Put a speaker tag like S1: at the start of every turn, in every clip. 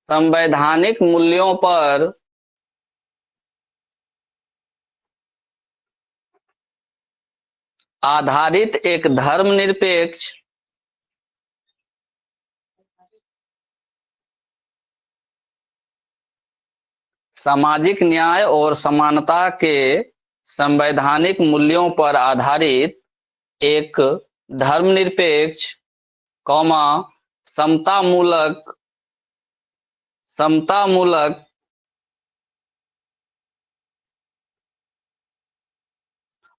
S1: संवैधानिक मूल्यों पर आधारित एक धर्मनिरपेक्ष सामाजिक न्याय और समानता के संवैधानिक मूल्यों पर आधारित एक धर्मनिरपेक्ष, समतामूलक समतामूलक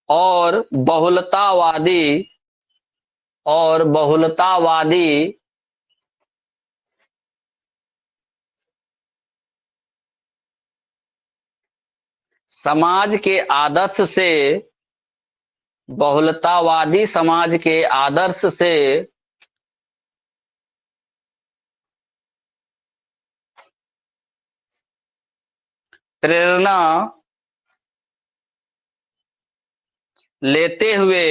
S1: और बहुलतावादी समाज के आदर्श से बहुलतावादी समाज के आदर्श से प्रेरणा लेते हुए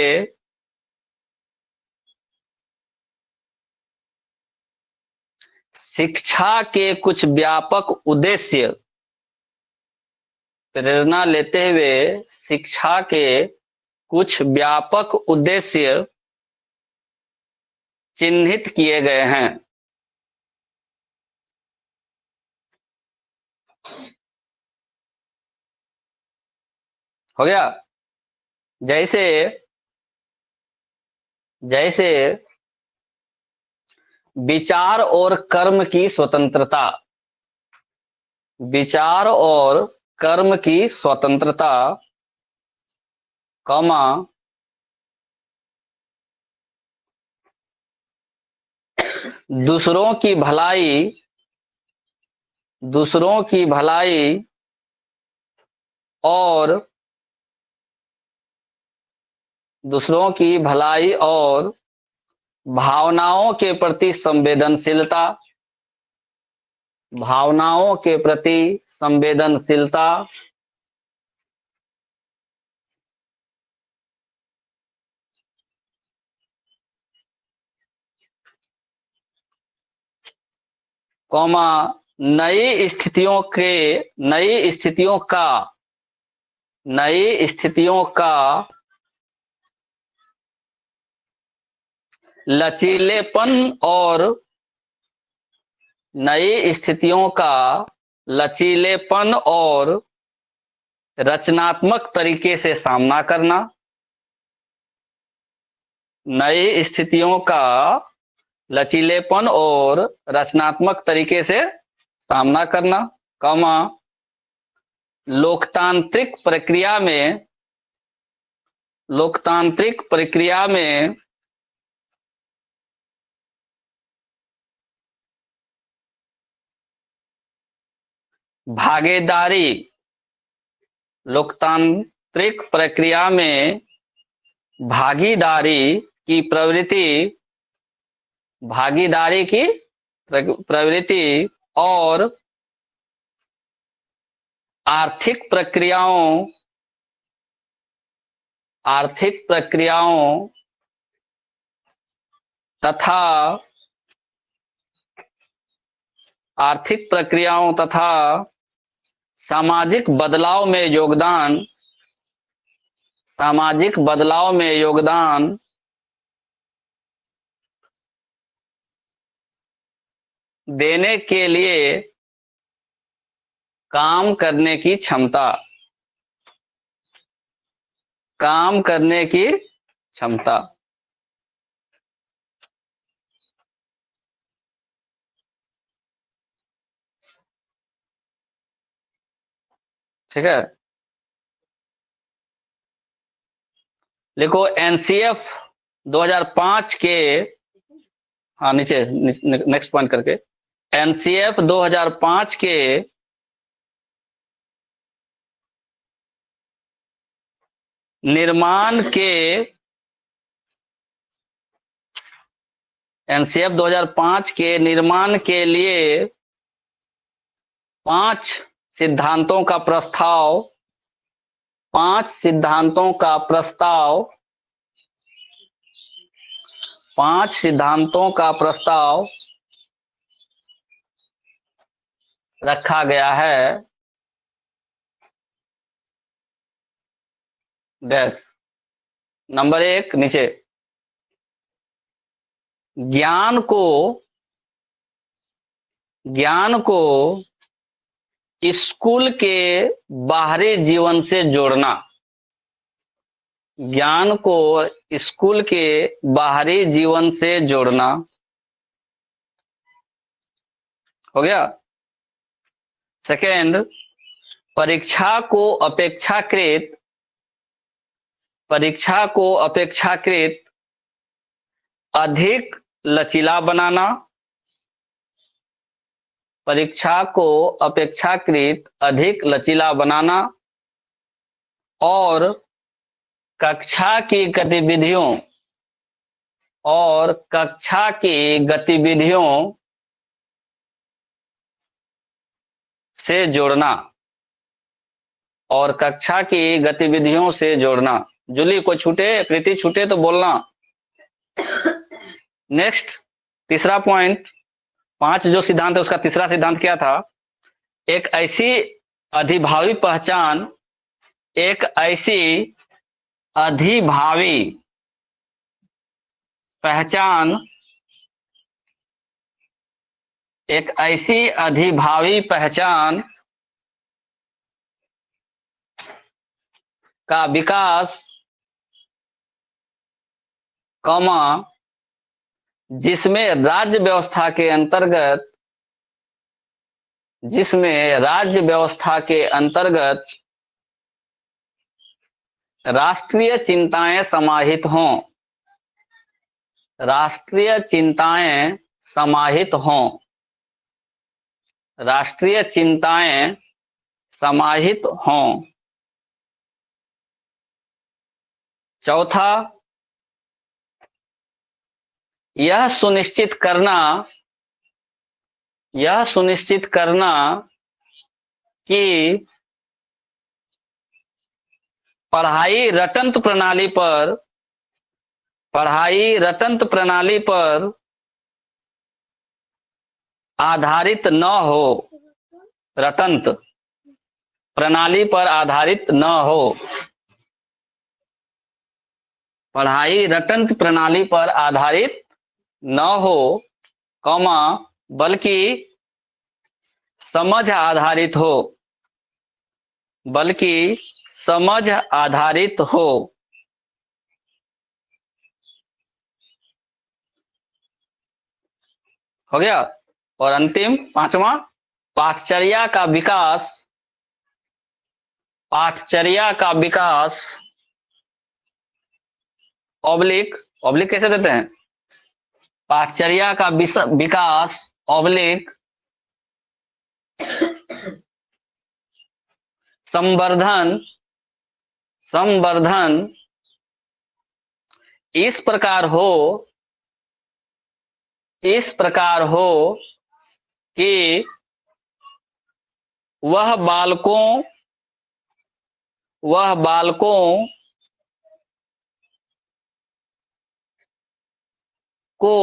S1: शिक्षा के कुछ व्यापक उद्देश्य प्रेरणा लेते हुए शिक्षा के कुछ व्यापक उद्देश्य चिन्हित किए गए हैं। हो गया? जैसे विचार और कर्म की स्वतंत्रता, विचार और कर्म की स्वतंत्रता, दूसरों की भलाई और भावनाओं के प्रति संवेदनशीलता, नई स्थितियों का लचीलेपन और रचनात्मक तरीके से सामना करना, नई स्थितियों का लचीलेपन और रचनात्मक तरीके से सामना करना, लोकतांत्रिक प्रक्रिया में भागीदारी, लोकतांत्रिक प्रक्रिया में भागीदारी की प्रवृत्ति और आर्थिक प्रक्रियाओं तथा सामाजिक बदलाव में योगदान देने के लिए काम करने की क्षमता, ठीक है। लिखो एनसीएफ 2005 के, हाँ नीचे नेक्स्ट पॉइंट करके, एनसीएफ 2005 के निर्माण के लिए 5 सिद्धांतों का प्रस्ताव रखा गया है डैश। नंबर 1 नीचे, ज्ञान को स्कूल के बाहरी जीवन से जोड़ना। ज्ञान को स्कूल के बाहरी जीवन से जोड़ना। हो गया। सेकेंड, परीक्षा को अपेक्षाकृत अधिक लचीला बनाना। परीक्षा को अपेक्षाकृत अधिक लचीला बनाना और कक्षा की गतिविधियों से जोड़ना। जूली को छूटे, प्रीति छूटे तो बोलना। नेक्स्ट, तीसरा पॉइंट, 5 जो सिद्धांत है उसका तीसरा सिद्धांत क्या था? एक ऐसी अधिभावी पहचान का विकास, जिसमें राज्य व्यवस्था के अंतर्गत राष्ट्रीय चिंताएं समाहित हों। चौथा, यह सुनिश्चित करना कि पढ़ाई रटंत प्रणाली पर आधारित न हो। रटंत प्रणाली पर आधारित न हो। पढ़ाई रटंत प्रणाली पर आधारित न हो, बल्कि समझ आधारित हो। हो गया। और अंतिम 5वां, पाठचर्या का विकास ऑब्लिक कैसे देते हैं? पाठचर्या का विकास ऑब्लिक संवर्धन इस प्रकार हो कि वह बालकों को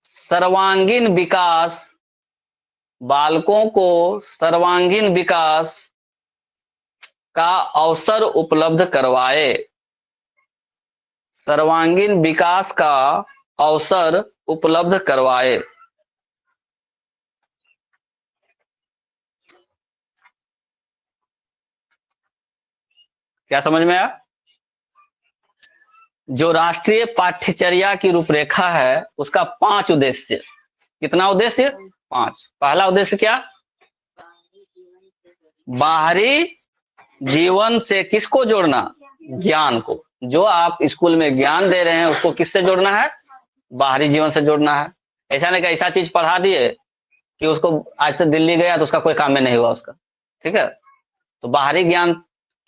S1: सर्वांगीण विकास का अवसर उपलब्ध करवाए। क्या समझ में आया? जो राष्ट्रीय पाठ्यचर्या की रूपरेखा है उसका 5 उद्देश्य। कितना उद्देश्य? 5। पहला उद्देश्य क्या? बाहरी जीवन से किसको जोड़ना? ज्ञान को। जो आप स्कूल में ज्ञान दे रहे हैं उसको किससे जोड़ना है? बाहरी जीवन से जोड़ना है। ऐसा नहीं कि ऐसा चीज पढ़ा दिए कि उसको आज से दिल्ली गया तो उसका कोई काम में नहीं हुआ उसका। ठीक है, तो बाहरी ज्ञान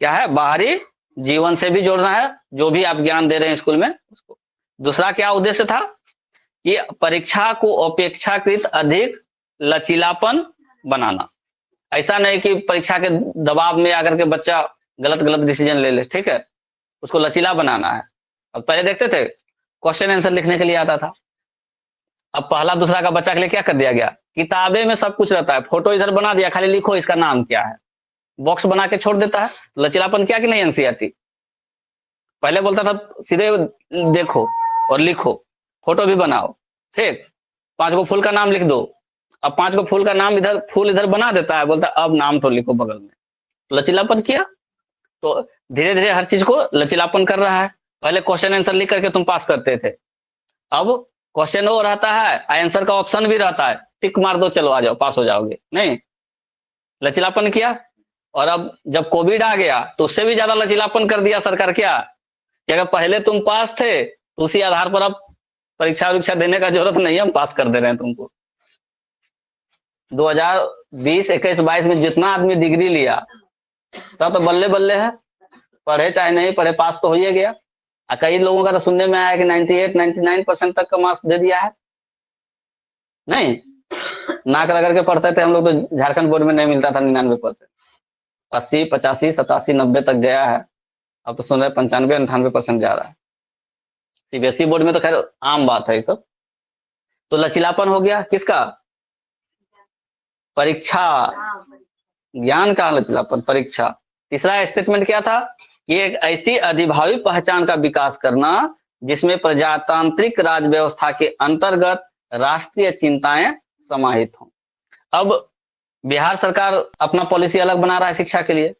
S1: क्या है? बाहरी जीवन से भी जोड़ना है जो भी आप ज्ञान दे रहे हैं स्कूल में उसको। दूसरा क्या उद्देश्य था? कि परीक्षा को अपेक्षाकृत अधिक लचीलापन बनाना। ऐसा नहीं कि परीक्षा के दबाव में आकर के बच्चा गलत डिसीजन ले ले। ठीक है, उसको लचीला बनाना है। अब पहले देखते थे क्वेश्चन आंसर लिखने के लिए आता था, अब पहला दूसरा का बच्चा के लिए क्या कर दिया गया किताबें में सब कुछ रहता है, फोटो इधर बना दिया, खाली लिखो इसका नाम क्या है, बॉक्स बना के छोड़ देता है। लचीलापन क्या कि नहीं एनसीईआरटी? पहले बोलता था सीधे देखो और लिखो, फोटो भी बनाओ, ठीक, 5 गो फूल का नाम लिख दो। अब 5 गो फूल का नाम इधर, फूल इधर बना देता है, बोलता है अब नाम तो लिखो बगल में। लचीलापन किया। तो धीरे धीरे हर चीज को लचीलापन कर रहा है। पहले क्वेश्चन आंसर लिख करके तुम पास करते थे, अब क्वेश्चन वो रहता है, आंसर का ऑप्शन भी रहता है, टिक मार दो, चलो आ जाओ, पास हो जाओगे। नहीं, लचीलापन किया। और अब जब कोविड आ गया तो उससे भी ज्यादा लचीलापन कर दिया सरकार। क्या कि अगर पहले तुम पास थे तो उसी आधार पर अब परीक्षा वरीक्षा देने का जरूरत नहीं है, हम पास कर दे रहे हैं तुमको। 2020, 21, 22 में जितना आदमी डिग्री लिया सब तो बल्ले बल्ले है, पढ़े चाहे नहीं पढ़े पास तो हो ही गया। कई लोगों का तो सुनने में आया कि 98, 99% तक का मार्क्स दे दिया है। नहीं, नाक रगड़ के पढ़ते थे हम लोग तो झारखंड बोर्ड में नहीं मिलता था 99%, 80, 85, 87, 90 तक गया है। अब तो सुन रहे 95, 98% जा रहा है। सीबीएसई बोर्ड में तो खैर आम बात है ये सब। तो लचीलापन हो गया किसका? परीक्षा। ज्ञान का लचीलापन, परीक्षा। तीसरा स्टेटमेंट क्या था? ये एक ऐसी अधिभावी पहचान का विकास करना जिसमें प्रजातांत्रिक राज व्यवस्था के अंतर्गत राष्ट्रीय चिंताएं समाहित हों। अब बिहार सरकार अपना पॉलिसी अलग बना रहा है शिक्षा के लिए,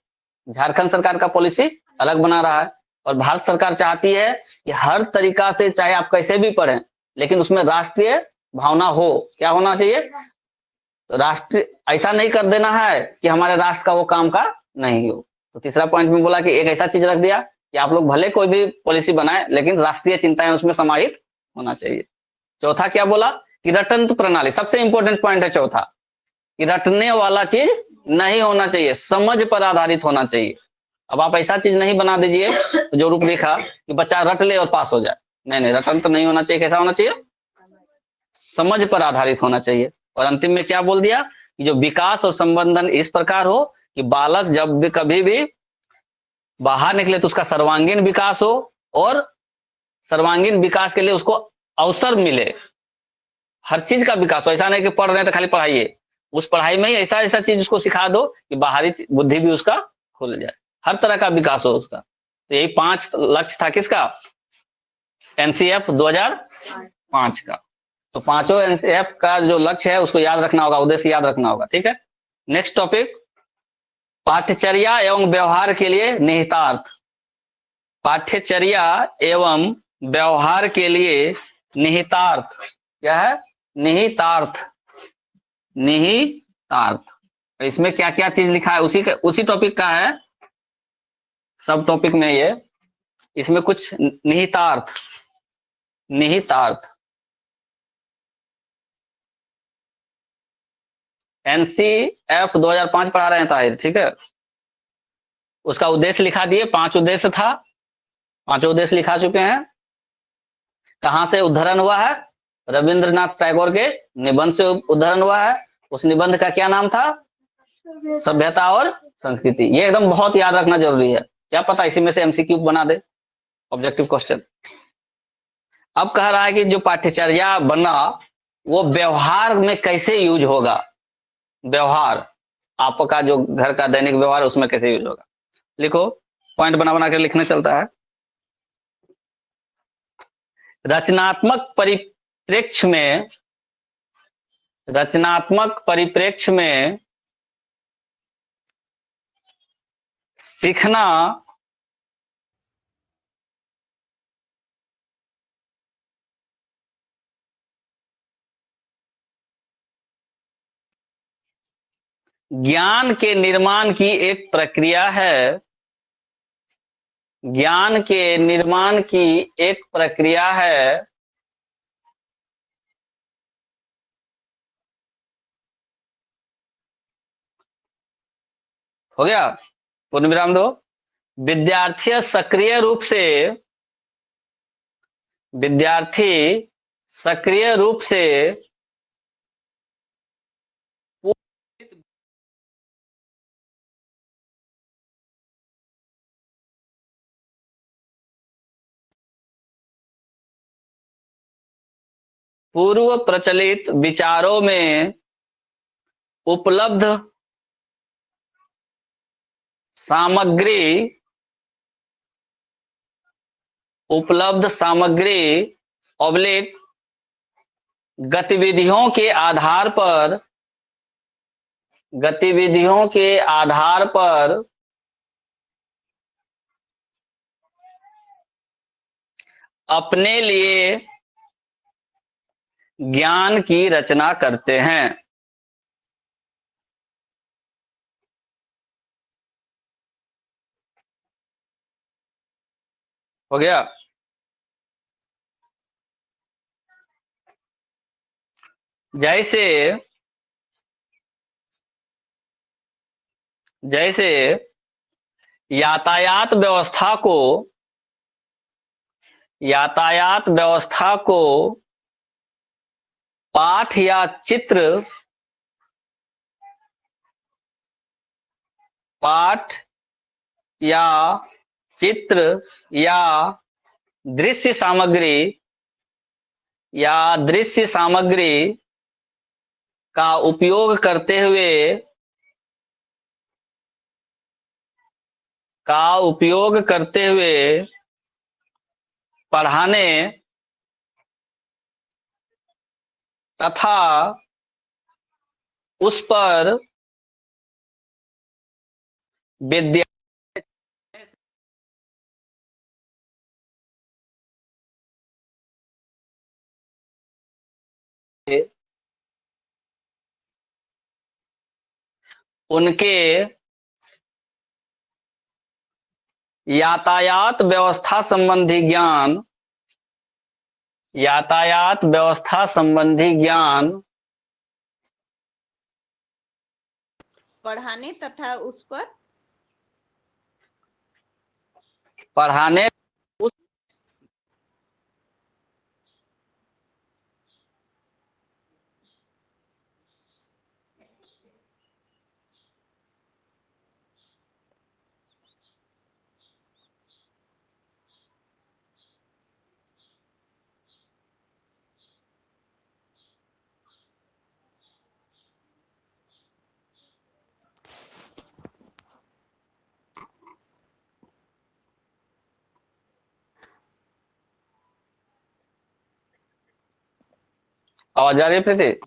S1: झारखंड सरकार का पॉलिसी अलग बना रहा है, और भारत सरकार चाहती है कि हर तरीका से चाहे आप कैसे भी पढ़ें लेकिन उसमें राष्ट्रीय भावना हो। क्या होना चाहिए? राष्ट्र, ऐसा नहीं कर देना है कि हमारे राष्ट्र का वो काम का नहीं हो। तो तीसरा पॉइंट में बोला कि एक ऐसा चीज रख दिया कि आप लोग भले कोई भी पॉलिसी बनाए लेकिन राष्ट्रीय चिंताएं उसमें समाहित होना चाहिए। चौथा क्या बोला? कि रटंत्र प्रणाली, सबसे इंपॉर्टेंट पॉइंट है चौथा, कि रटने वाला चीज नहीं होना चाहिए, समझ पर आधारित होना चाहिए। अब आप ऐसा चीज नहीं बना दीजिए जो रूपरेखा कि बच्चा रट ले और पास हो जाए। नहीं नहीं, रटंत्र नहीं होना चाहिए। कैसा होना चाहिए? समझ पर आधारित होना चाहिए। और अंतिम में क्या बोल दिया? कि जो विकास और संवर्धन इस प्रकार हो कि बालक जब भी कभी भी बाहर निकले तो उसका सर्वांगीण विकास हो, और सर्वांगीण विकास के लिए उसको अवसर मिले, हर चीज का विकास हो। ऐसा नहीं कि पढ़ रहे हैं तो खाली पढ़ाइए, उस पढ़ाई में ही ऐसा ऐसा चीज उसको सिखा दो कि बाहरी बुद्धि भी उसका खुल जाए, हर तरह का विकास हो उसका। तो यही 5 लक्ष्य था किसका? एनसीएफ 2005 का। तो पांचों एनसीएफ का जो लक्ष्य है उसको याद रखना होगा, उद्देश्य याद रखना होगा। ठीक है, नेक्स्ट टॉपिक, पाठ्यचर्या एवं व्यवहार के लिए निहितार्थ। पाठ्यचर्या एवं व्यवहार के लिए निहितार्थ क्या है? निहितार्थ, निहितार्थ। इसमें क्या क्या चीज लिखा है उसी टॉपिक का है, सब टॉपिक में ये, इसमें कुछ निहितार्थ, निहितार्थ एनसीएफ 2005 पढ़ा रहे हैं ताहिर, ठीक है। उसका उद्देश्य लिखा दिए, 5 उद्देश्य था, 5 उद्देश्य लिखा चुके हैं। कहां से उद्धरण हुआ है? रविंद्रनाथ टैगोर के निबंध से उद्धरण हुआ है। उस निबंध का क्या नाम था? सभ्यता और संस्कृति। ये एकदम बहुत याद रखना जरूरी है, क्या पता इसी में से एमसीक्यू बना दे, ऑब्जेक्टिव क्वेश्चन। अब कह रहा है कि जो पाठ्यचर्या बना वो व्यवहार में कैसे यूज होगा, व्यवहार, आपका जो घर का दैनिक व्यवहार उसमें कैसे यूज होगा। लिखो, पॉइंट बना बना कर लिखने चलता है। रचनात्मक परिप्रेक्ष्य में, रचनात्मक परिप्रेक्ष्य में सीखना ज्ञान के निर्माण की एक प्रक्रिया है, ज्ञान के निर्माण की एक प्रक्रिया है। हो गया, पूर्ण विराम दो। विद्यार्थी सक्रिय रूप से, विद्यार्थी सक्रिय रूप से पूर्व प्रचलित विचारों में उपलब्ध सामग्री ऑब्लिक गतिविधियों के आधार पर अपने लिए ज्ञान की रचना करते हैं। हो गया? जैसे यातायात व्यवस्था को पाठ या चित्र या दृश्य सामग्री का उपयोग करते हुए पढ़ाने तथा उस पर विद्या उनके यातायात व्यवस्था संबंधी ज्ञान
S2: पढ़ाने तथा उस पर
S1: आवाज आ रही है प्रीति?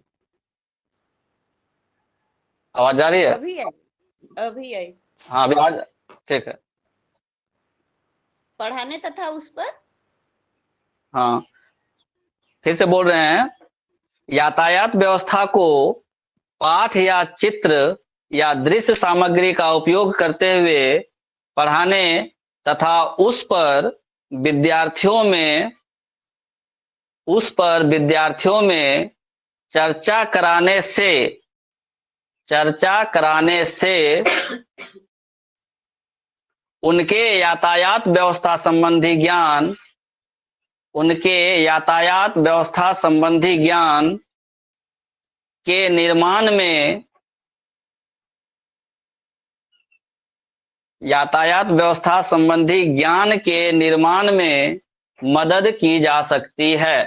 S1: आवाज आ रही है?
S2: अभी आई।
S1: हाँ अभी आवाज ठीक है।
S2: पढ़ाने तथा उस पर,
S1: हाँ फिर से बोल रहे हैं, यातायात व्यवस्था को पाठ या चित्र या दृश्य सामग्री का उपयोग करते हुए पढ़ाने तथा उस पर विद्यार्थियों में चर्चा कराने से उनके यातायात व्यवस्था संबंधी ज्ञान के निर्माण में मदद की जा सकती है।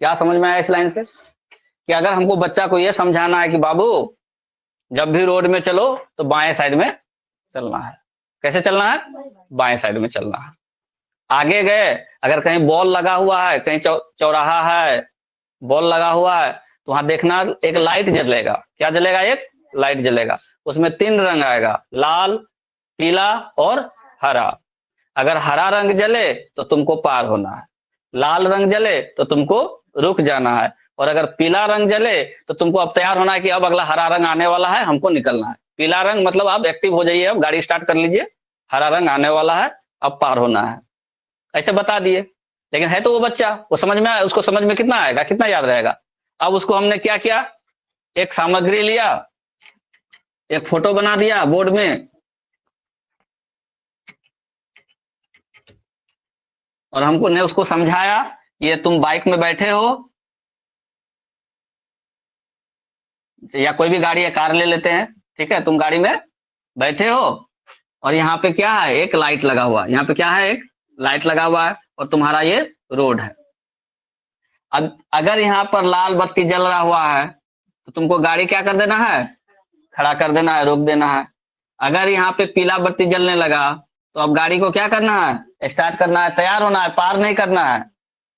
S1: क्या समझ में आया इस लाइन से? कि अगर हमको बच्चा को यह समझाना है कि बाबू जब भी रोड में चलो तो बाएं साइड में चलना है। कैसे चलना है? बाएं साइड में चलना है। आगे गए, अगर कहीं बॉल लगा हुआ है, कहीं चौराहा है, बॉल लगा हुआ है, तो वहां देखना एक लाइट जलेगा। क्या जलेगा? एक लाइट जलेगा। उसमें 3 रंग आएगा, लाल, पीला और हरा। अगर हरा रंग जले तो तुमको पार होना है, लाल रंग जले तो तुमको रुक जाना है, और अगर पीला रंग जले तो तुमको अब तैयार होना है कि अब अगला हरा रंग आने वाला है, हमको निकलना है। पीला रंग मतलब आप एक्टिव हो जाइए, अब गाड़ी स्टार्ट कर लीजिए, हरा रंग आने वाला है, अब पार होना है। ऐसे बता दिए। लेकिन है तो वो बच्चा, वो उसको समझ में कितना आएगा, कितना याद रहेगा? अब उसको हमने क्या किया, एक सामग्री लिया, एक फोटो बना दिया बोर्ड में, और हमको ने उसको समझाया, ये तुम बाइक में बैठे हो, या कोई भी गाड़ी या कार ले लेते हैं, ठीक है, तुम गाड़ी में बैठे हो और यहाँ पे क्या है, एक लाइट लगा हुआ। यहाँ पे क्या है, एक लाइट लगा हुआ है और तुम्हारा ये रोड है। अब अगर यहाँ पर लाल बत्ती जल रहा हुआ है तो तुमको गाड़ी क्या कर देना है, खड़ा कर देना है, रोक देना है। अगर यहाँ पे पीला बत्ती जलने लगा तो अब गाड़ी को क्या करना है, स्टार्ट करना है, तैयार होना है, पार नहीं करना है।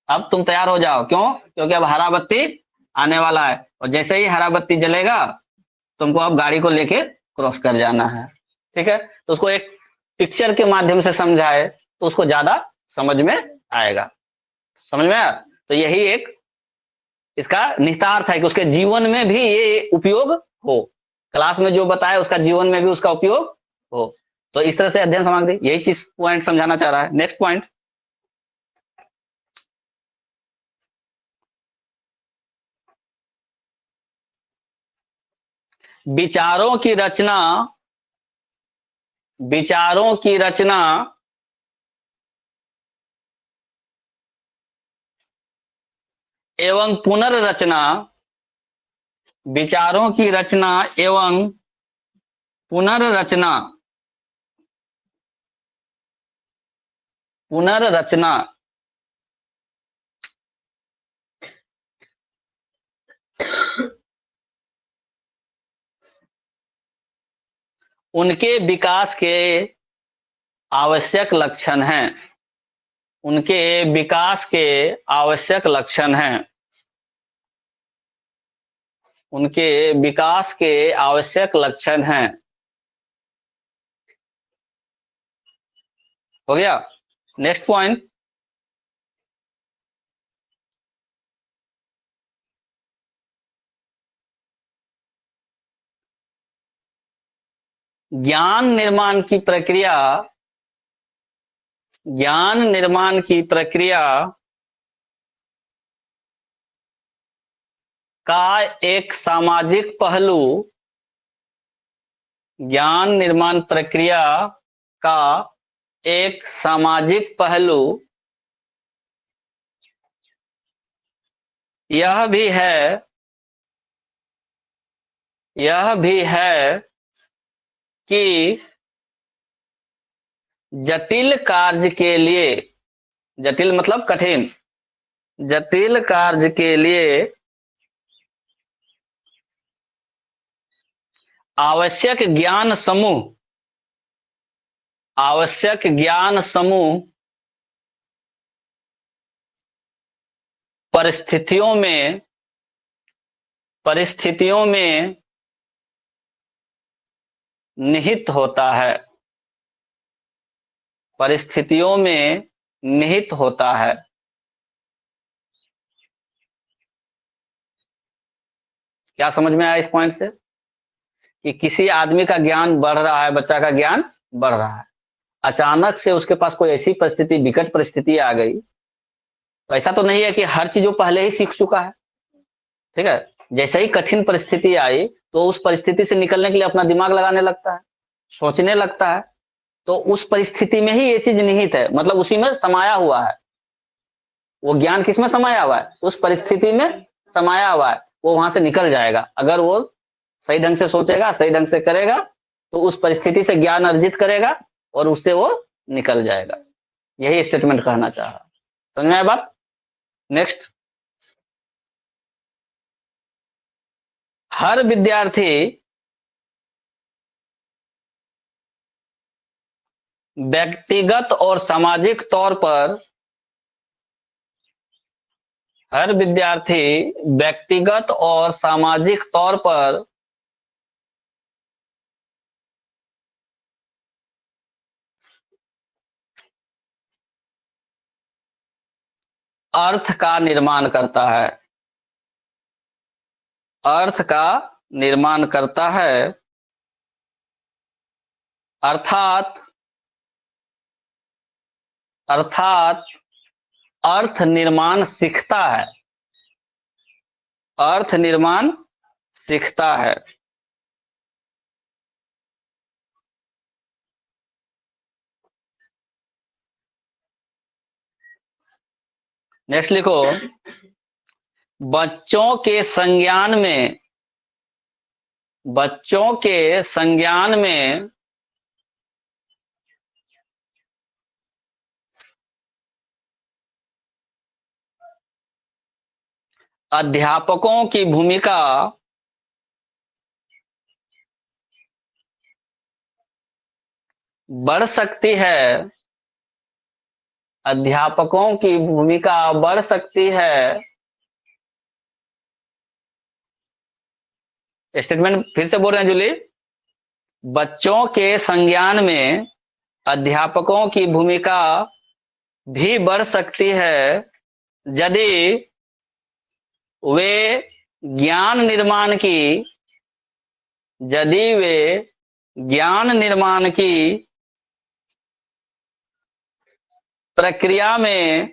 S1: अब तुम तैयार हो जाओ, क्यों? क्योंकि अब हरा बत्ती आने वाला है और जैसे ही हरा बत्ती जलेगा तुमको अब गाड़ी को लेके क्रॉस कर जाना है। ठीक है, तो उसको एक पिक्चर के माध्यम से समझाए तो उसको ज्यादा समझ में आएगा। समझ में आया? तो यही एक इसका निहितार्थ है कि उसके जीवन में भी ये उपयोग हो, क्लास में जो बताया उसका जीवन में भी उसका उपयोग हो। तो इस तरह से अध्ययन सामग्री यही चीज पॉइंट समझाना चाह रहा है। नेक्स्ट पॉइंट, विचारों की रचना, विचारों की रचना एवं पुनर्रचना, विचारों की रचना एवं पुनर्रचना, पुनर्रचना उनके विकास के आवश्यक लक्षण हैं, उनके विकास के आवश्यक लक्षण हैं, उनके विकास के आवश्यक लक्षण हैं। हो गया? नेक्स्ट पॉइंट, ज्ञान निर्माण की प्रक्रिया, ज्ञान निर्माण की प्रक्रिया का एक सामाजिक पहलू, ज्ञान निर्माण प्रक्रिया का एक सामाजिक पहलू यह भी है, यह भी है कि जटिल कार्य के लिए, जटिल मतलब कठिन, जटिल कार्य के लिए आवश्यक ज्ञान समूह, आवश्यक ज्ञान समूह परिस्थितियों में, परिस्थितियों में निहित होता है, परिस्थितियों में निहित होता है। क्या समझ में आया इस पॉइंट से? कि किसी आदमी का ज्ञान बढ़ रहा है, बच्चा का ज्ञान बढ़ रहा है, अचानक से उसके पास कोई ऐसी परिस्थिति, विकट परिस्थिति आ गई, तो ऐसा तो नहीं है कि हर चीज वो पहले ही सीख चुका है। ठीक है, जैसे ही कठिन परिस्थिति आई तो उस परिस्थिति से निकलने के लिए अपना दिमाग लगाने लगता है, सोचने लगता है। तो उस परिस्थिति में ही ये चीज निहित है, मतलब उसी में समाया हुआ है। वो ज्ञान किसमें समाया हुआ है? उस परिस्थिति में समाया हुआ है। वो वहां से निकल जाएगा अगर वो सही ढंग से सोचेगा, सही ढंग से करेगा, तो उस परिस्थिति से ज्ञान अर्जित करेगा और उससे वो निकल जाएगा। यही स्टेटमेंट कहना चाह रहा। समझ में आया बात? नेक्स्ट, हर विद्यार्थी व्यक्तिगत और सामाजिक तौर पर, हर विद्यार्थी व्यक्तिगत और सामाजिक तौर पर अर्थ का निर्माण करता है, अर्थ का निर्माण करता है, अर्थात, अर्थात अर्थ निर्माण सीखता है, अर्थ निर्माण सीखता है। नेक्स्ट लिखो, बच्चों के संज्ञान में, बच्चों के संज्ञान में अध्यापकों की भूमिका बढ़ सकती है, अध्यापकों की भूमिका बढ़ सकती है। स्टेटमेंट फिर से बोल रहे हैं जूली। बच्चों के संज्ञान में अध्यापकों की भूमिका भी बढ़ सकती है यदि वे ज्ञान निर्माण की यदि वे ज्ञान निर्माण की प्रक्रिया में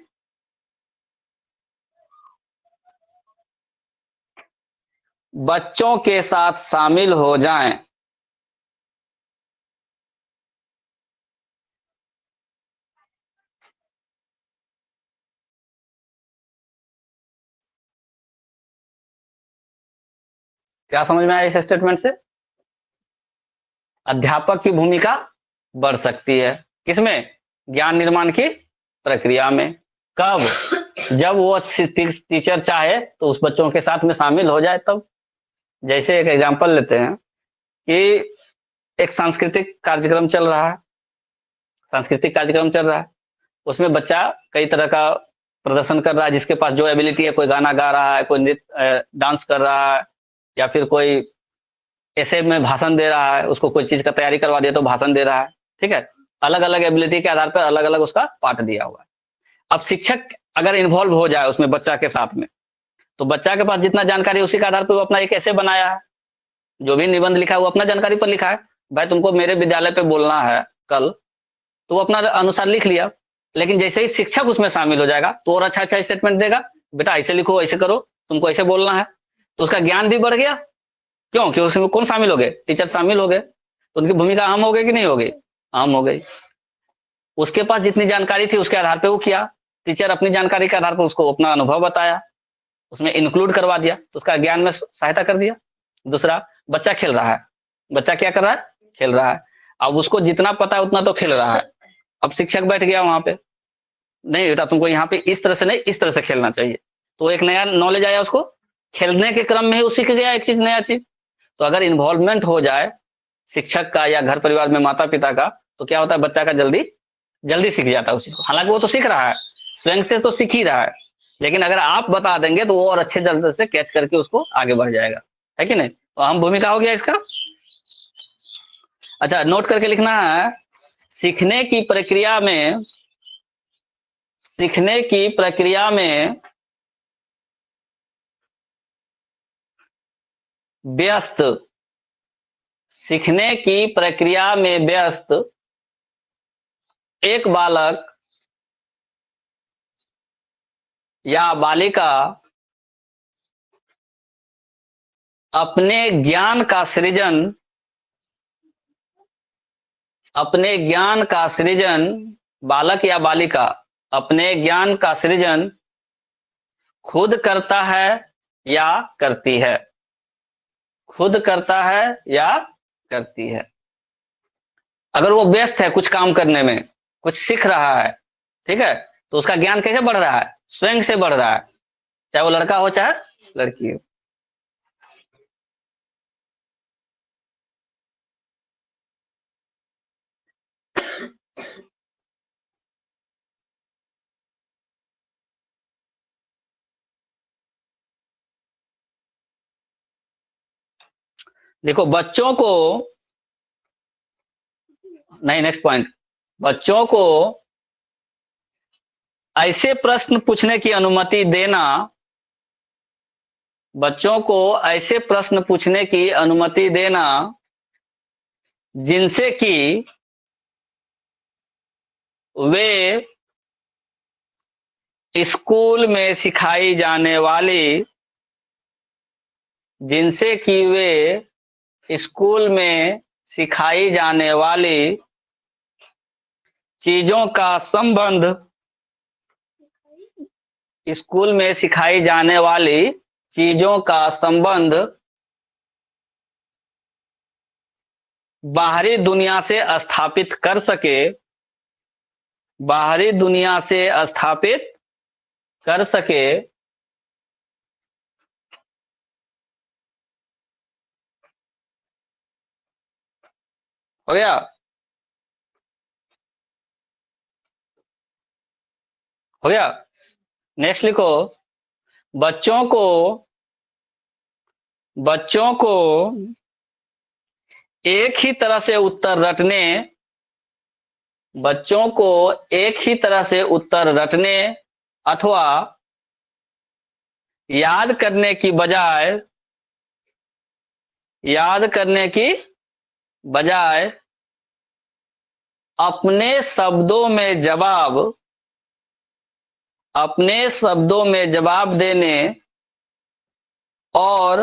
S1: बच्चों के साथ शामिल हो जाएं। क्या समझ में आया इस स्टेटमेंट से? अध्यापक की भूमिका बढ़ सकती है किसमें? ज्ञान निर्माण की प्रक्रिया में। कब? जब वो टीचर चाहे तो उस बच्चों के साथ में शामिल हो जाए तब। जैसे एक एग्जांपल लेते हैं कि एक सांस्कृतिक कार्यक्रम चल रहा है, सांस्कृतिक कार्यक्रम चल रहा है, उसमें बच्चा कई तरह का प्रदर्शन कर रहा है, जिसके पास जो एबिलिटी है, कोई गाना गा रहा है, कोई नृत्य डांस कर रहा है, या फिर कोई ऐसे में भाषण दे रहा है, उसको कोई चीज का तैयारी करवा दिया तो भाषण दे रहा है। ठीक है, अलग अलग एबिलिटी के आधार पर अलग अलग उसका पार्ट दिया हुआ है। अब शिक्षक अगर इन्वॉल्व हो जाए उसमें बच्चा के साथ में, तो बच्चा के पास जितना जानकारी उसी के आधार पर वो अपना एक ऐसे बनाया है, जो भी निबंध लिखा है वो अपना जानकारी पर लिखा है। भाई तुमको मेरे विद्यालय पे बोलना है कल, तो वो अपना अनुसार लिख लिया। लेकिन जैसे ही शिक्षक उसमें शामिल हो जाएगा तो और अच्छा अच्छा स्टेटमेंट देगा, बेटा ऐसे लिखो, ऐसे करो, तुमको ऐसे बोलना है, तो उसका ज्ञान भी बढ़ गया। क्यों? कि उसमें कौन शामिल हो गए? टीचर शामिल हो गए, तो उनकी भूमिका अहम हो गई कि नहीं हो गई? अहम हो गई। उसके पास जितनी जानकारी थी उसके आधार पर वो किया, टीचर अपनी जानकारी के आधार पर उसको अपना अनुभव बताया, उसमें इंक्लूड करवा दिया, तो उसका ज्ञान में सहायता कर दिया। दूसरा, बच्चा खेल रहा है, बच्चा क्या कर रहा है? खेल रहा है। अब उसको जितना पता है उतना तो खेल रहा है। अब शिक्षक बैठ गया वहां पे, नहीं बेटा तुमको यहाँ पे इस तरह से नहीं, इस तरह से खेलना चाहिए, तो एक नया नॉलेज आया उसको, खेलने के क्रम में ही वो सीख गया एक चीज, नया चीज। तो अगर इन्वॉल्वमेंट हो जाए शिक्षक का या घर परिवार में माता पिता का, तो क्या होता है? बच्चा का जल्दी जल्दी सीख जाता है उस चीज को। हालांकि वो तो सीख रहा है, स्वयं से तो सीख ही रहा है, लेकिन अगर आप बता देंगे तो वो और अच्छे जल्दी से कैच करके उसको आगे बढ़ जाएगा, है कि नहीं? तो अहम भूमिका हो गया इसका। अच्छा, नोट करके लिखना है, सीखने की प्रक्रिया में सीखने की प्रक्रिया में व्यस्त सीखने की प्रक्रिया में व्यस्त एक बालक या बालिका अपने ज्ञान का सृजन बालक या बालिका अपने ज्ञान का सृजन खुद करता है या करती है, खुद करता है या करती है। अगर वो व्यस्त है कुछ काम करने में, कुछ सीख रहा है, ठीक है, तो उसका ज्ञान कैसे बढ़ रहा है? स्वयं से बढ़ रहा है, चाहे वो लड़का हो चाहे लड़की हो। देखो बच्चों को, नहीं नेक्स्ट पॉइंट, बच्चों को ऐसे प्रश्न पूछने की अनुमति देना, बच्चों को ऐसे प्रश्न पूछने की अनुमति देना जिनसे कि वे स्कूल में सिखाई जाने वाली जिनसे कि वे स्कूल में सिखाई जाने वाली चीजों का संबंध स्कूल में सिखाई जाने वाली चीजों का संबंध बाहरी दुनिया से स्थापित कर सके, बाहरी दुनिया से स्थापित कर सके हो गया। हो गया। नेक्स्ट लिखो, बच्चों को बच्चों को एक ही तरह से उत्तर रटने बच्चों को एक ही तरह से उत्तर रटने अथवा याद करने की बजाय याद करने की बजाय अपने शब्दों में जवाब अपने शब्दों में जवाब देने और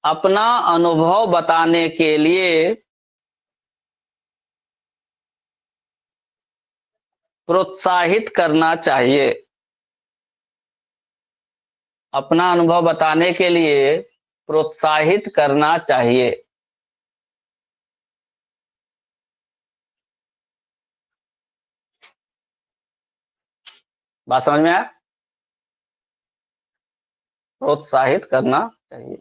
S1: अपना अनुभव बताने के लिए प्रोत्साहित करना चाहिए। अपना अनुभव बताने के लिए प्रोत्साहित करना चाहिए। बात समझ में आया? प्रोत्साहित करना चाहिए।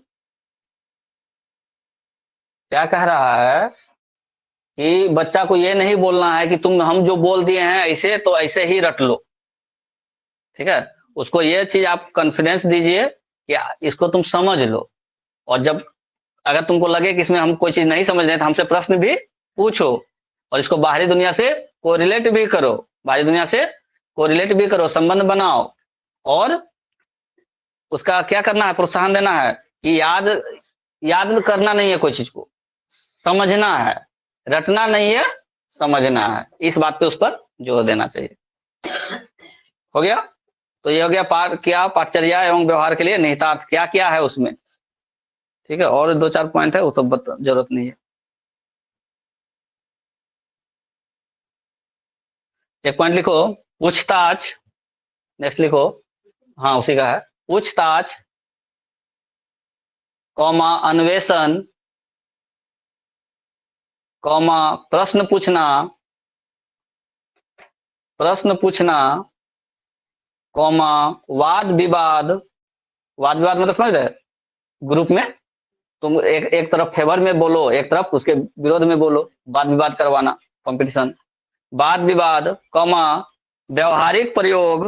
S1: क्या कह रहा है कि बच्चा को ये नहीं बोलना है कि तुम हम जो बोल दिए हैं ऐसे तो ऐसे ही रट लो, ठीक है। उसको ये चीज आप कॉन्फिडेंस दीजिए कि इसको तुम समझ लो, और जब अगर तुमको लगे कि इसमें हम कोई चीज नहीं समझ रहे तो हमसे प्रश्न भी पूछो, और इसको बाहरी दुनिया से कोरिलेट भी करो, बाहरी दुनिया से कोरिलेट भी करो, संबंध बनाओ, और उसका क्या करना है, प्रोत्साहन देना है कि याद याद करना नहीं है कोई चीज को, समझना है, रटना नहीं है, समझना है। इस बात पे उस पर जोर देना चाहिए। हो गया। तो ये हो गया पाठचर्या एवं व्यवहार के लिए निहितार्थ क्या क्या है उसमें, ठीक है। और दो चार पॉइंट है वो सब जरूरत नहीं है। एक पॉइंट लिखो, पूछताछ। नेक्स्ट लिखो, हाँ उसी का है, पूछताछ कौमा अन्वेषण कौमा प्रश्न पूछना कौमा वाद विवाद। वाद विवाद मतलब समझ रहे, ग्रुप में तुम एक तरफ फेवर में बोलो, एक तरफ उसके विरोध में बोलो, वाद विवाद करवाना, कंपटीशन। वाद विवाद कौमा व्यावहारिक प्रयोग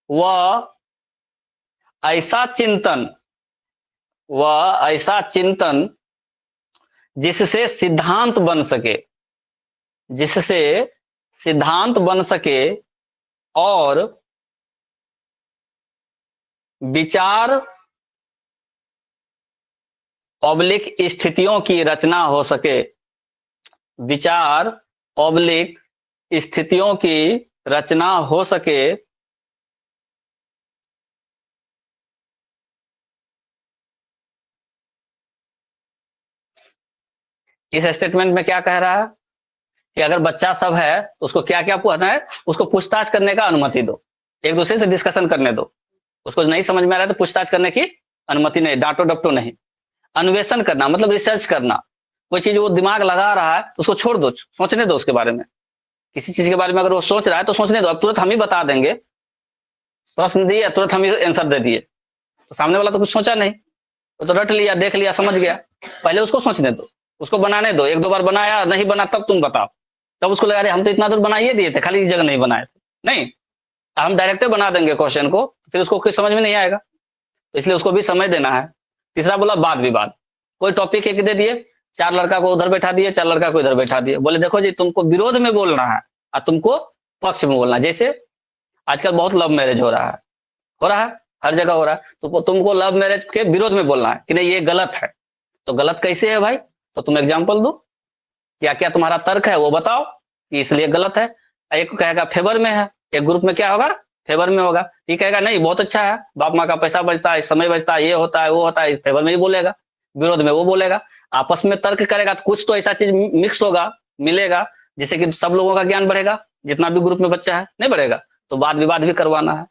S1: व ऐसा चिंतन जिससे सिद्धांत बन सके और विचार ऑब्लिक स्थितियों की रचना हो सके। विचार ऑब्लिक स्थितियों की रचना हो सके। इस स्टेटमेंट में क्या कह रहा है कि अगर बच्चा सब है तो उसको क्या क्या पूछना है, उसको पूछताछ करने का अनुमति दो, एक दूसरे से डिस्कशन करने दो। उसको नहीं समझ में आ रहा है तो पूछताछ करने की अनुमति नहीं, डांटो डपटो नहीं। अन्वेषण करना मतलब रिसर्च करना, कोई चीज वो दिमाग लगा रहा है तो उसको छोड़ दो, सोचने दो उसके बारे में। किसी चीज के बारे में अगर वो सोच रहा है तो सोचने दो, अब तुरंत हम ही बता देंगे, प्रश्न दिए तुरंत हम ही आंसर दे दिए तो सामने वाला तो कुछ सोचा नहीं, वो तो रट लिया, देख लिया, समझ गया। पहले उसको सोचने दो, उसको बनाने दो, एक दो बार बनाया नहीं बना तब तुम बताओ, तब उसको लगा अरे हम तो इतना दूर बना ही दिए थे, खाली इस जगह नहीं बनाए थे। नहीं, हम डायरेक्ट बना देंगे क्वेश्चन को, फिर उसको कुछ समझ में नहीं आएगा, तो इसलिए उसको भी समय देना है। तीसरा बोला वाद विवाद, कोई टॉपिक एक दे दिए, चार लड़का को उधर बैठा दिए, चार लड़का को इधर बैठा दिए, बोले देखो जी तुमको विरोध में बोलना है और तुमको पक्ष में बोलना है। जैसे आजकल बहुत लव मैरिज हो रहा है, हर जगह हो रहा है, तो तुमको लव मैरिज के विरोध में बोलना है कि नहीं ये गलत है। तो गलत कैसे है भाई, तो तुम एग्जाम्पल दो, क्या क्या तुम्हारा तर्क है वो बताओ कि इसलिए गलत है। एक कहेगा फेवर में है, एक ग्रुप में क्या होगा, फेवर में होगा, ठीक कहेगा नहीं बहुत अच्छा है, बाप माँ का पैसा बचता है, समय बचता है, ये होता है वो होता है, फेवर में ही बोलेगा, विरोध में वो बोलेगा। आपस में तर्क करेगा तो कुछ तो ऐसा चीज मिक्स होगा, मिलेगा, जिससे कि सब लोगों का ज्ञान बढ़ेगा, जितना भी ग्रुप में बच्चा है नहीं बढ़ेगा, तो वाद विवाद भी करवाना है।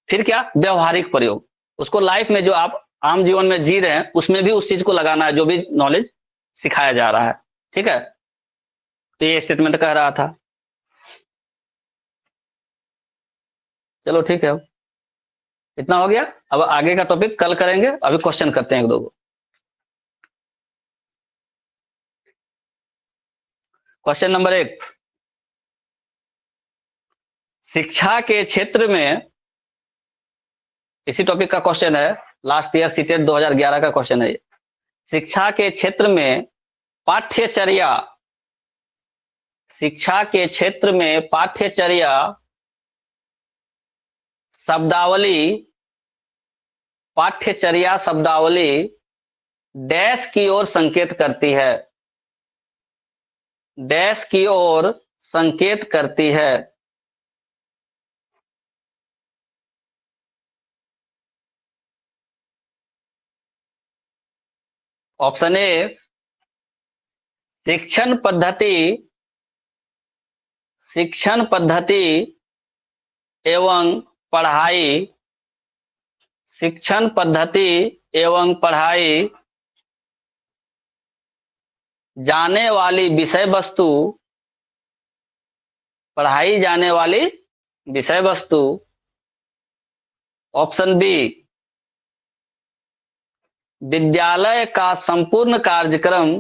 S1: फिर क्या, व्यवहारिक प्रयोग, उसको लाइफ में जो आप आम जीवन में जी रहे हैं उसमें भी उस चीज को लगाना है जो भी नॉलेज सिखाया जा रहा है, ठीक है। तो ये स्टेटमेंट कह रहा था। चलो ठीक है। इतना हो गया। अब आगे का टॉपिक कल करेंगे, अभी क्वेश्चन करते हैं एक दो को। क्वेश्चन नंबर 1, शिक्षा के क्षेत्र में, इसी टॉपिक का क्वेश्चन है, लास्ट ईयर सीटेट 2011 का क्वेश्चन है ये। शिक्षा के क्षेत्र में पाठ्यचर्या, शिक्षा के क्षेत्र में पाठ्यचर्या शब्दावली, पाठ्यचर्या शब्दावली डैश की ओर संकेत करती है, डैश की ओर संकेत करती है। ऑप्शन ए, शिक्षण पद्धति, शिक्षण पद्धति एवं पढ़ाई, शिक्षण पद्धति एवं पढ़ाई जाने वाली विषय वस्तु, पढ़ाई जाने वाली विषय वस्तु। ऑप्शन बी, विद्यालय का संपूर्ण कार्यक्रम,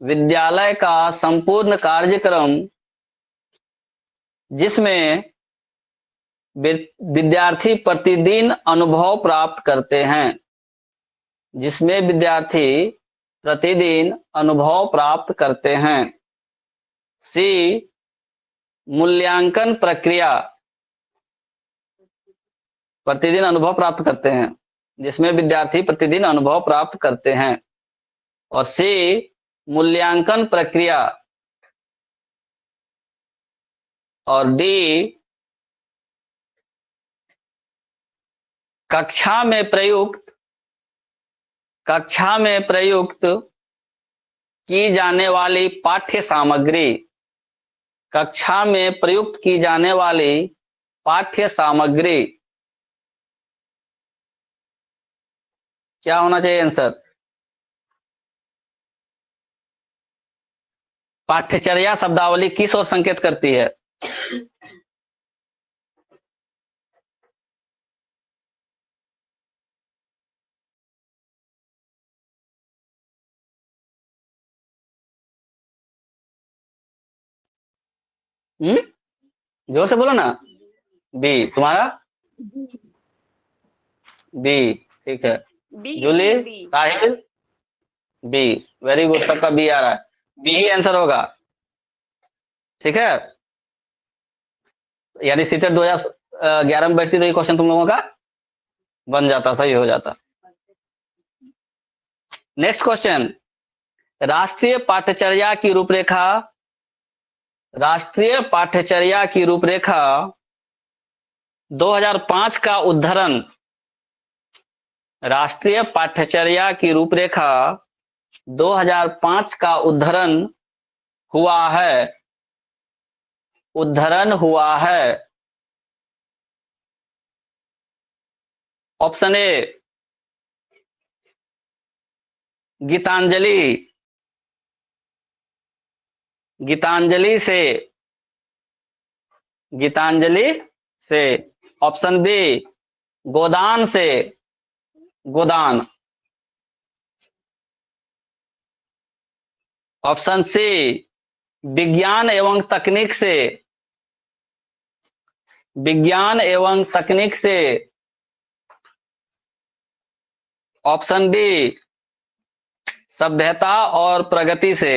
S1: विद्यालय का संपूर्ण कार्यक्रम जिसमें विद्यार्थी प्रतिदिन अनुभव प्राप्त करते हैं, जिसमें विद्यार्थी प्रतिदिन अनुभव प्राप्त करते हैं। सी, मूल्यांकन प्रक्रिया, प्रतिदिन अनुभव प्राप्त करते हैं, जिसमें विद्यार्थी प्रतिदिन अनुभव प्राप्त करते हैं। और सी, मूल्यांकन प्रक्रिया। और डी, कक्षा में प्रयुक्त, कक्षा में प्रयुक्त की जाने वाली पाठ्य सामग्री, कक्षा में प्रयुक्त की जाने वाली पाठ्य सामग्री। क्या होना चाहिए आंसर? पाठ्यचर्या शब्दावली किस ओर संकेत करती है? जोर से बोलो ना। बी, तुम्हारा? बी, ठीक है।
S2: B,
S1: Julie,
S2: B.
S1: Sahil? B, very good, सबका बी आ रहा है। बी ही आंसर होगा, ठीक है। यानी सीटेट 2011 में बैठती तो ये क्वेश्चन तुम लोगों का बन जाता, सही हो जाता। नेक्स्ट क्वेश्चन, राष्ट्रीय पाठ्यचर्या की रूपरेखा, राष्ट्रीय पाठ्यचर्या की रूपरेखा 2005 का उद्धरण, राष्ट्रीय पाठ्यचर्या की रूपरेखा 2005 का उद्धरण हुआ है, उद्धरण हुआ है। ऑप्शन ए, गीतांजलि, गीतांजलि से, गीतांजलि से। ऑप्शन बी, गोदान से, गोदान। ऑप्शन सी, विज्ञान एवं तकनीक से, विज्ञान एवं तकनीक से। ऑप्शन डी, सभ्यता और प्रगति से,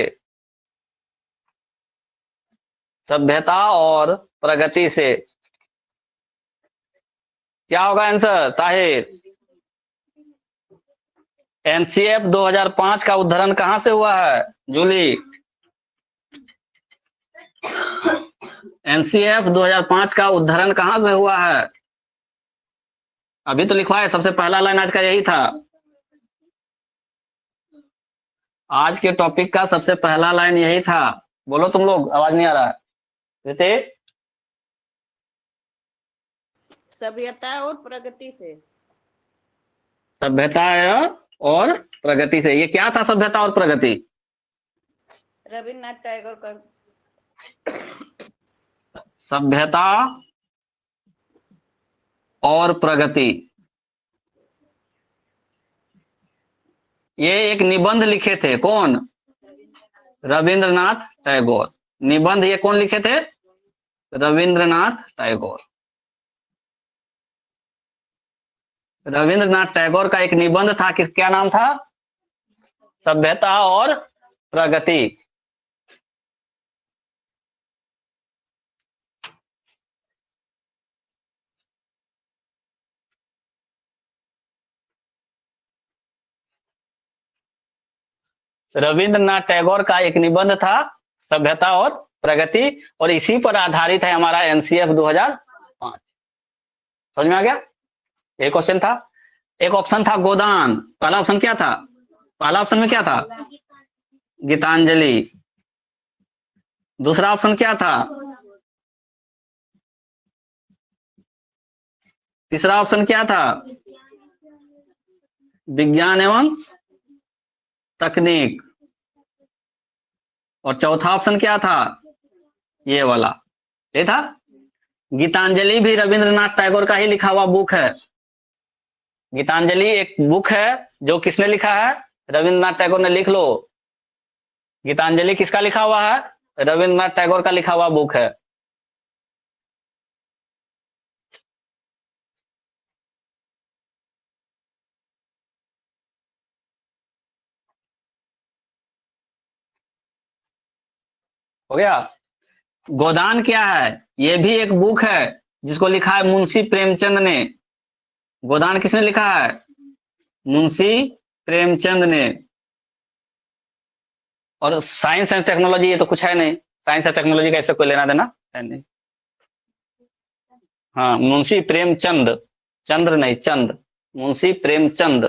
S1: सभ्यता और प्रगति से। क्या होगा आंसर ताहिर? एनसीएफ 2005 का उद्धरण कहां से हुआ है जूली? एनसीएफ 2005 का उद्धरण कहां से हुआ है? अभी तो लिखवाए, सबसे पहला लाइन आज का यही था, आज के टॉपिक का सबसे पहला लाइन यही था। बोलो तुम लोग, आवाज नहीं आ रहा है।
S2: सभ्यता और प्रगति से,
S1: सभ्यता और प्रगति से। ये क्या था सभ्यता और प्रगति?
S2: रविन्द्रनाथ टैगोर का।
S1: सभ्यता और प्रगति। ये एक निबंध लिखे थे, कौन? रविंद्रनाथ टैगोर। निबंध ये कौन लिखे थे? रविंद्रनाथ टैगोर। रविंद्रनाथ टैगोर का एक निबंध था, किस क्या नाम था? सभ्यता और प्रगति। रविंद्रनाथ टैगोर का एक निबंध था, सभ्यता और प्रगति, और इसी पर आधारित है हमारा एनसीएफ 2005। समझ में आ गया? एक क्वेश्चन था। एक ऑप्शन था गोदान। पहला ऑप्शन क्या था? पहला ऑप्शन में क्या था? गीतांजलि। दूसरा ऑप्शन क्या था? तीसरा ऑप्शन क्या था? विज्ञान एवं तकनीक। और चौथा ऑप्शन क्या था? ये वाला, ये था। गीतांजलि भी रविंद्रनाथ टैगोर का ही लिखा हुआ बुक है। गीतांजलि एक बुक है जो किसने लिखा है? रविंद्रनाथ टैगोर ने। लिख लो, गीतांजलि किसका लिखा हुआ है? रविंद्रनाथ टैगोर का लिखा हुआ बुक है। हो गया? गोदान क्या है? ये भी एक बुक है जिसको लिखा है मुंशी प्रेमचंद ने। गोदान किसने लिखा है? मुंशी प्रेमचंद ने। और साइंस एंड टेक्नोलॉजी ये तो कुछ है नहीं, साइंस एंड टेक्नोलॉजी का इससे कोई लेना देना है नहीं। हाँ, मुंशी प्रेमचंद, चंद्र नहीं, चंद, मुंशी प्रेमचंद।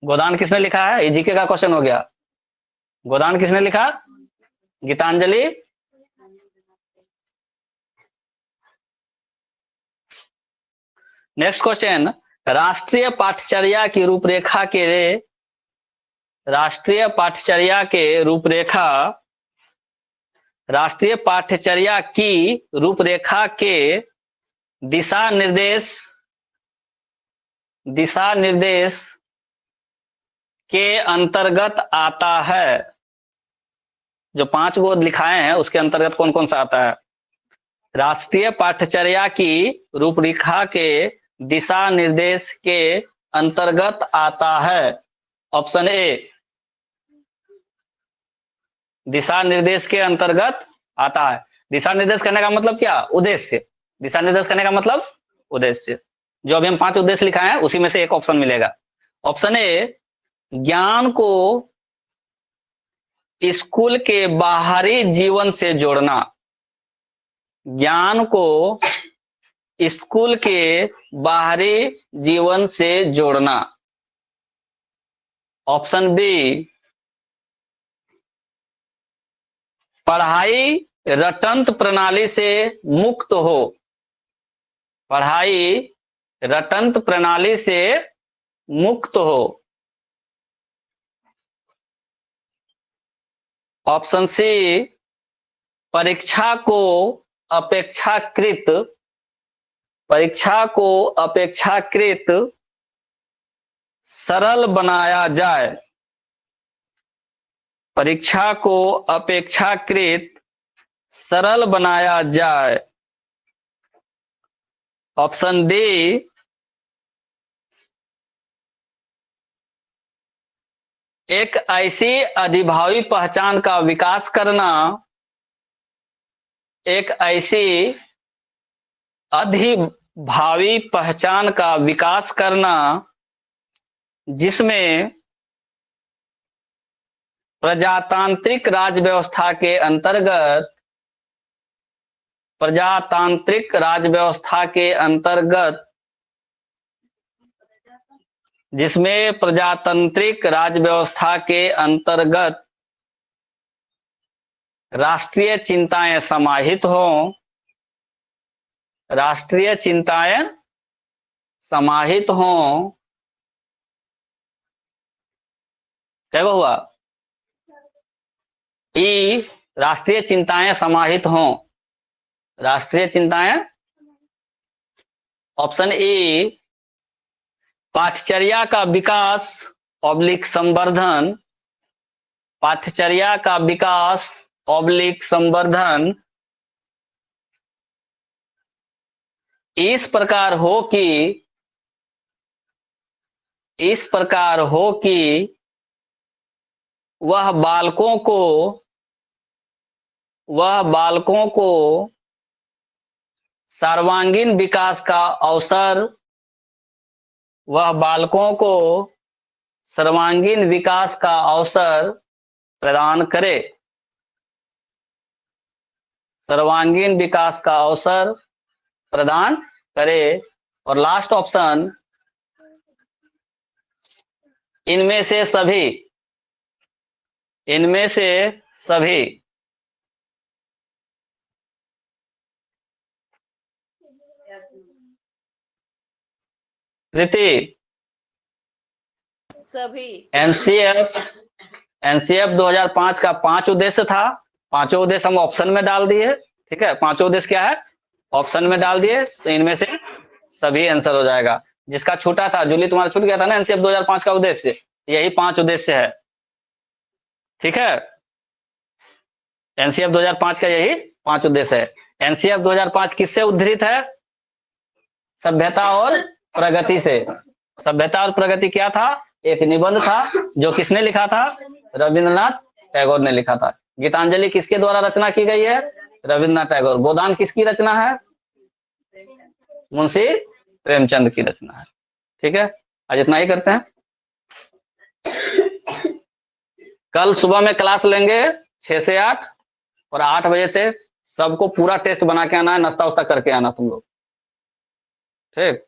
S1: गोदान किसने लिखा है? ये जीके का क्वेश्चन हो गया। गोदान किसने लिखा? गीतांजलि। नेक्स्ट क्वेश्चन, राष्ट्रीय पाठचर्या की रूपरेखा के राष्ट्रीय पाठचर्या के रूपरेखा राष्ट्रीय पाठचर्या की रूपरेखा के दिशा निर्देश के अंतर्गत आता है। जो 5 गो लिखाए हैं उसके अंतर्गत कौन कौन सा आता है? राष्ट्रीय पाठचर्या की रूपरेखा के दिशा निर्देश के अंतर्गत आता है। ऑप्शन ए, दिशा निर्देश के अंतर्गत आता है। दिशा निर्देश करने का मतलब क्या? उद्देश्य। दिशा निर्देश करने का मतलब उद्देश्य। जो अभी हम 5 उद्देश्य लिखा है उसी में से एक ऑप्शन मिलेगा। ऑप्शन ए, ज्ञान को स्कूल के बाहरी जीवन से जोड़ना। ज्ञान को स्कूल के बाहरी जीवन से जोड़ना। ऑप्शन बी, पढ़ाई रटंत प्रणाली से मुक्त हो। पढ़ाई रटंत प्रणाली से मुक्त हो। ऑप्शन सी, परीक्षा को अपेक्षाकृत सरल बनाया जाए। परीक्षा को अपेक्षाकृत सरल बनाया जाए। ऑप्शन डी, एक ऐसी अधिभावी पहचान का विकास करना। एक ऐसी अधिभावी पहचान का विकास करना जिसमें प्रजातांत्रिक राज व्यवस्था के अंतर्गत जिसमें प्रजातांत्रिक राज व्यवस्था के अंतर्गत राष्ट्रीय चिंताएं समाहित हों। राष्ट्रीय चिंताएं समाहित हों। क्या हुआ? ई, राष्ट्रीय चिंताएं समाहित हों। राष्ट्रीय चिंताएं ऑप्शन ए पाठचर्या का विकास ऑब्लिक संवर्धन, पाठचर्या का विकास ऑब्लिक संवर्धन इस प्रकार हो कि वह बालकों को सर्वांगीण विकास का अवसर, वह बालकों को सर्वांगीण विकास का अवसर प्रदान करे, सर्वांगीण विकास का अवसर प्रदान करे। और लास्ट ऑप्शन इनमें से सभी प्रीति
S2: सभी
S1: एनसीएफ 2005 का 5 उद्देश्य था, 5 उद्देश्य हम ऑप्शन में डाल दिए। ठीक है, 5 उद्देश्य क्या है, ऑप्शन में डाल दिए, तो इनमें से सभी आंसर हो जाएगा। जिसका छूटा था, जूली तुम्हारा छूट गया था ना एनसीएफ 2005 का उद्देश्य, यही 5 उद्देश्य है। ठीक है, एनसीएफ 2005 का यही 5 उद्देश्य है। एनसीएफ 2005 किससे उद्धृत है, सभ्यता और प्रगति से। सभ्यता और प्रगति क्या था, एक निबंध था जो किसने लिखा था, रविंद्रनाथ टैगोर ने लिखा था। गीतांजलि किसके द्वारा रचना की गई है, रविंद्रनाथ टैगोर। गोदान किसकी रचना है, मुंशी प्रेमचंद की रचना है। ठीक है, आज इतना ही करते हैं। कल सुबह में क्लास लेंगे 6 से 8 और 8 बजे से सबको पूरा टेस्ट बना के आना है, नाश्ता वास्ता करके आना तुम लोग। ठीक।